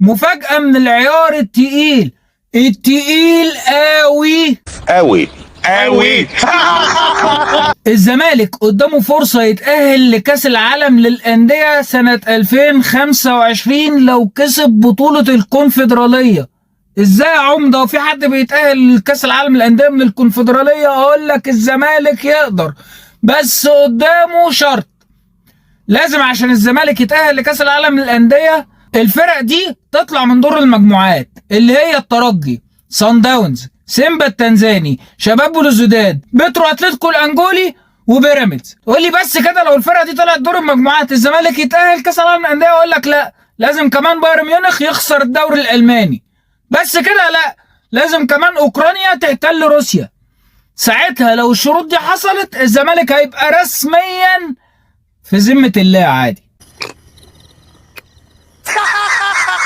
مفاجأة من العيار التقيل قوي قوي قوي. الزمالك قدامه فرصة يتأهل لكأس العالم للأندية سنة 2025 لو كسب بطولة الكونفدرالية. ازاي يا عمدة وفي حد بيتأهل لكأس العالم للأندية من الكونفدرالية؟ اقول لك الزمالك يقدر، بس قدامه شرط. لازم عشان الزمالك يتأهل لكأس العالم للأندية الفرق دي تطلع من دور المجموعات، اللي هي الترجي، صن داونز، سيمبا التنزاني، شباب بلوزداد، بترو اتلتيكو الانجولي، وبيراميدز. تقول لي بس كده لو الفرقه دي طلعت دور المجموعات الزمالك يتأهل كأس العالم للأندية؟ اقول لك لا، لازم كمان بايرن ميونخ يخسر الدوري الألماني. بس كده لا، لازم كمان اوكرانيا تحتل روسيا. ساعتها لو الشروط دي حصلت الزمالك هيبقى رسميا في ذمة الله عادي.